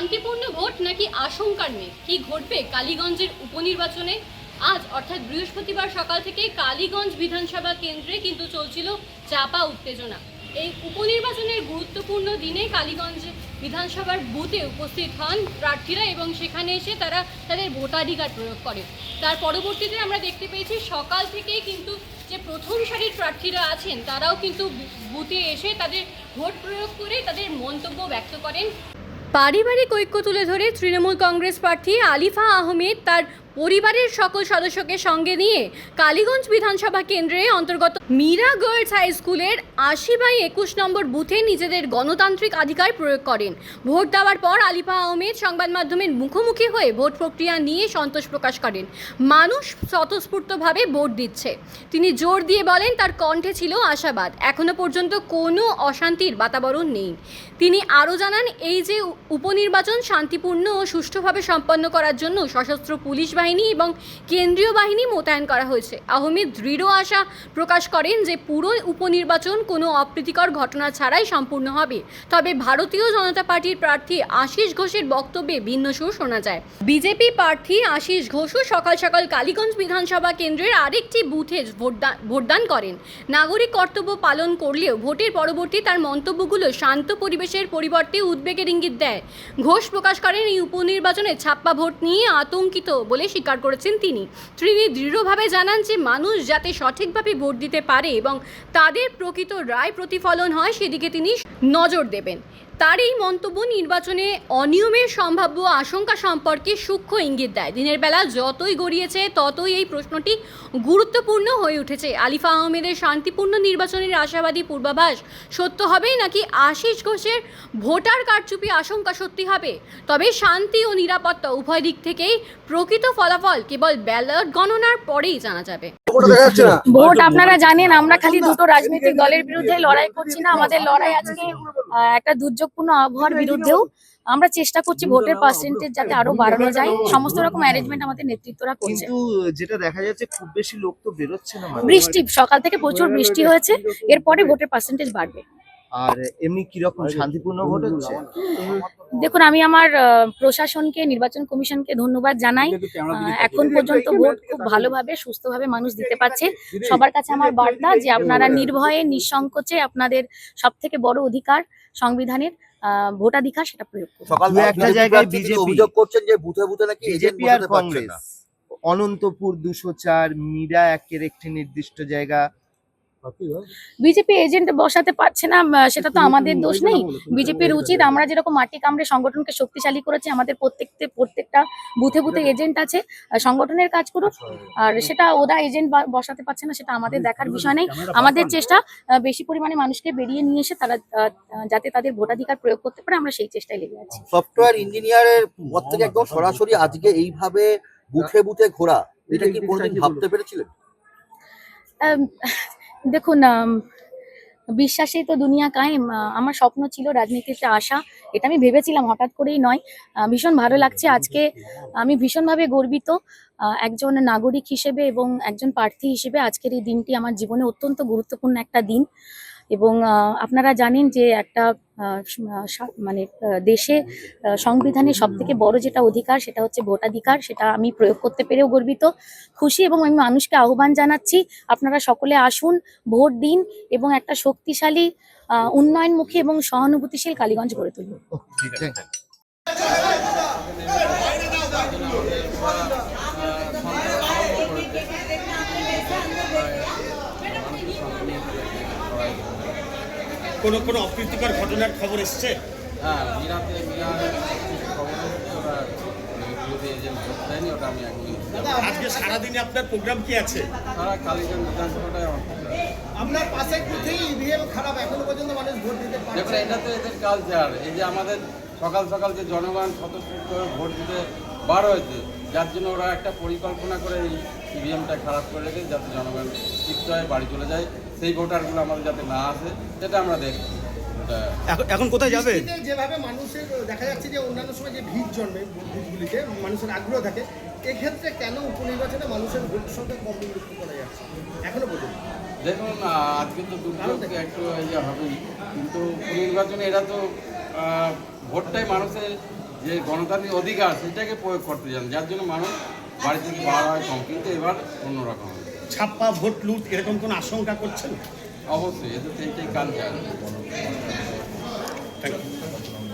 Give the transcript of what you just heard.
শান্তিপূর্ণ ভোট নাকি আশঙ্কার মেঘ, কি ঘটবে কালীগঞ্জের উপনির্বাচনে? আজ অর্থাৎ বৃহস্পতিবার সকাল থেকে কালীগঞ্জ বিধানসভা কেন্দ্রে কিন্তু চলছিল চাপা উত্তেজনা। এই উপনির্বাচনের গুরুত্বপূর্ণ দিনে কালীগঞ্জ বিধানসভার বুথে উপস্থিত হন প্রার্থীরা এবং সেখানে এসে তারা তাদের ভোটাধিকার প্রয়োগ করে। তার পরবর্তীতে আমরা দেখতে পেয়েছি সকাল থেকেই কিন্তু যে প্রথম সারির প্রার্থীরা আছেন তারাও কিন্তু বুথে এসে তাদের ভোট প্রয়োগ করে তাদের মন্তব্য ব্যক্ত করেন। পারিবারিক ঐক্য তুলে ধরে তৃণমূল কংগ্রেস প্রার্থী আলিফা আহমেদ তার পরিবারের সকল সদস্যকে সঙ্গে নিয়ে কালীগঞ্জ বিধানসভা কেন্দ্রে অন্তর্গত মীরা গার্লস হাই স্কুলের ৮০/২১ নম্বর বুথে নিজেদের গণতান্ত্রিক অধিকার প্রয়োগ করেন। ভোট দেওয়ার পর আলিফা আহমেদ সংবাদ মাধ্যমের মুখোমুখি হয়ে ভোট প্রক্রিয়া নিয়ে সন্তোষ প্রকাশ করেন। মানুষ স্বতঃস্ফূর্তভাবে ভোট দিচ্ছে। তিনি জোর দিয়ে বলেন তার কণ্ঠে ছিল আশাবাদ, এখনো পর্যন্ত কোনো অশান্তির বাতাবরণ নেই। তিনি আরও জানান এই যে উপনির্বাচন শান্তিপূর্ণ ও সুষ্ঠুভাবে সম্পন্ন করার জন্য সশস্ত্র পুলিশ বাহিনী এবং কেন্দ্রীয় বাহিনী মোতায়েন করা হয়েছে। আহমেদ দৃঢ় আশা প্রকাশ করেন যে পুরো উপনির্বাচন কোনো অপ্রীতিকর ঘটনা ছাড়াই সম্পূর্ণ হবে। তবে ভারতীয় জনতা পার্টির প্রার্থী আশিস ঘোষের বক্তব্যে ভিন্ন সুর শোনা যায়। বিজেপি প্রার্থী আশিস ঘোষও সকাল সকাল কালীগঞ্জ বিধানসভা কেন্দ্রের আরেকটি বুথে ভোটদান করেন। নাগরিক কর্তব্য পালন করলেও ভোটের পরবর্তী তার মন্তব্যগুলো শান্ত পরিবেশের পরিবর্তে উদ্বেগের ইঙ্গিত দেয়। ঘোষ প্রকাশ করেন এই উপনির্বাচনে ছাপ্পা ভোট নিয়ে আতঙ্কিত বলে স্বীকার করেছেন তিনি দৃঢ়ভাবে জানান যে মানুষ যাতে সঠিকভাবে ভোট দিতে পারে এবং তাদের প্রকৃত রায় প্রতিফলন হয় সেদিকে তিনি নজর দেবেন। তার এই মন্তব্য নির্বাচনে অনিয়মের সম্ভাব্য আশঙ্কা সম্পর্কে সূক্ষ্ম ইঙ্গিত দেয়। দিনের বেলা যতই গড়িয়েছে ততই এই প্রশ্নটি গুরুত্বপূর্ণ হয়ে উঠেছে। আলিফা আহমেদের শান্তিপূর্ণ নির্বাচনের আশাবাদী পূর্বাভাস সত্য হবে নাকি আশিস ঘোষের ভোটার কারচুপি আশঙ্কা সত্যি হবে? তবে শান্তি ও নিরাপত্তা উভয় দিক থেকেই প্রকৃত ফলাফল কেবল ব্যালট গণনার পরেই জানা যাবে। ভোট আপনারা জানেন, আমরা খালি দুটো রাজনৈতিক দলের বিরুদ্ধে লড়াই করছি না, আমাদের লড়াই আজকে একটা দুর্যোগপূর্ণ আবহাওয়ার বিরুদ্ধেও। আমরা চেষ্টা করছি ভোটের পার্সেন্টেজ যাতে আরো বাড়ানো যায়, সমস্ত রকম অ্যারেঞ্জমেন্ট আমাদের নেতৃত্বরা করছে। কিন্তু যেটা দেখা যাচ্ছে খুব বেশি লোক তো বেরোচ্ছে না, বৃষ্টি সকাল থেকে প্রচুর বৃষ্টি হয়েছে, এরপরে ভোটের পার্সেন্টেজ বাড়বে। আর এমনি কিরকম শান্তিপূর্ণ ভোট হচ্ছে? দেখুন, আমি আমার প্রশাসনকে, নির্বাচন কমিশনকে ধন্যবাদ জানাই। এখন পর্যন্ত ভোট খুব ভালোভাবে সুস্থভাবে মানুষ দিতে পারছে। সবার কাছে আমার বার্তা যে আপনারা নির্ভয়ে নিঃসংকোচে আপনাদের সব থেকে বড় অধিকার সংবিধানের ভোটাধিকার সেটা প্রয়োগ করুন। সকাল একটা জায়গায় বিজেপি অভিযোগ করছেন যে বুথে বুথে নাকি এজেন্ট বিজেপি আর বসাতে পারছে কংগ্রেস না। অনন্তপুর 204 মীরা একের একটি নির্দিষ্ট জায়গা বিজেপি এজেন্ট বসাতে পারছে না, সেটা তো আমাদের দোষ নেই। বিজেপির উচিত, আমরা যেরকম মাটি কামড়ে সংগঠনকে শক্তিশালী করেছি, আমাদের প্রত্যেকটা বুথে বুথে এজেন্ট আছে, সংগঠনের কাজ করুক। আর সেটা ওরা এজেন্ট বসাতে পারছে না, সেটা আমাদের দেখার বিষয় নেই। আমাদের চেষ্টা বেশি পরিমাণে মানুষকে বেরিয়ে নিয়ে এসে তারা যাতে তাদের ভোটাধিকার প্রয়োগ করতে পারে, আমরা সেই চেষ্টায় লেগে আছি। সফটওয়্যার ইঞ্জিনিয়ারের পদ থেকে একদম সরাসরি আজকে এইভাবে বুথে বুথে ঘোরা, এটা কি কোনোদিন ভাবতে পেরেছিলেন? দেখুন, বিশ্বাসেই তো দুনিয়া কায়েম। আমার স্বপ্ন ছিল রাজনীতিতে আসা, এটা আমি ভেবেছিলাম, হঠাৎ করেই নয়। ভীষণ ভালো লাগছে আজকে, আমি ভীষণভাবে গর্বিত একজন নাগরিক হিসেবে এবং একজন প্রার্থী হিসেবে। আজকের এই দিনটি আমার জীবনে অত্যন্ত গুরুত্বপূর্ণ একটা দিন। এবং আপনারা জানেন যে একটা মানে দেশে সংবিধানের সব থেকে বড় যেটা অধিকার সেটা হচ্ছে ভোটাধিকার, সেটা আমি প্রয়োগ করতে পেরেও গর্বিত, খুশি। এবং আমি মানুষকে আহ্বান জানাচ্ছি, আপনারা সকলে আসুন, ভোট দিন এবং একটা শক্তিশালী উন্নয়নমুখী এবং সহানুভূতিশীল কালীগঞ্জ গড়ে তুলুন। কোনো অপ্রীতিকর ঘটনার খবর এসছে? হ্যাঁ, মিরাতে খবর এসেছে, ওরা বিরোধী এজেন্ট ভোট দেয়নি, ওটা আমি এখনই। আজকে সারাদিনে আপনার প্রোগ্রাম কি আছে? সারা কালীগঞ্জ বিধানসভাটাই আমার প্রোগ্রাম। আপনার পাশে বুথেই ইভিএম খারাপ, এখনো পর্যন্ত মানুষ ভোট দিতে পারছে দেখুন, এটা তো এদের কালচার। এই যে আমাদের সকাল সকাল যে জনগণ স্বতঃস্ফূর্ত ভোট দিতে বার হয়েছে, যার জন্য ওরা একটা পরিকল্পনা করে এই ইভিএমটা খারাপ করে রেখে যাতে জনগণ ক্ষিপ্ত হয়ে বাড়ি চলে যায়, সেই ভোটারগুলো আমাদের যাতে না আসে সেটা আমরা দেখছি। এখন কোথায় যাবে? যেভাবে মানুষের দেখা যাচ্ছে যে অন্যান্য সময় যে ভিড় জন্মে বুথগুলিতে, মানুষের আগ্রহ থাকে, এক্ষেত্রে কেন উপনির্বাচনে মানুষের ভোট সংখ্যা কম লক্ষ্য করা যাচ্ছে এখনো পর্যন্ত? দেখুন, আজকে তো দুর্যোগ একটু ইয়ে হবেই, কিন্তু নির্বাচনে এরা তো ভোটটাই মানুষের যে গণতান্ত্রিক অধিকার সেটাকে প্রয়োগ করতে যান, যার জন্য মানুষ বাড়ি থেকে বার হয় কম, কিন্তু এবার অন্যরকম হবে। ছাপ্পা ভোট লুট এরকম কোনো আশঙ্কা করছেন? অবশ্যই এতে সেইটাই কাল যায়। Thank you.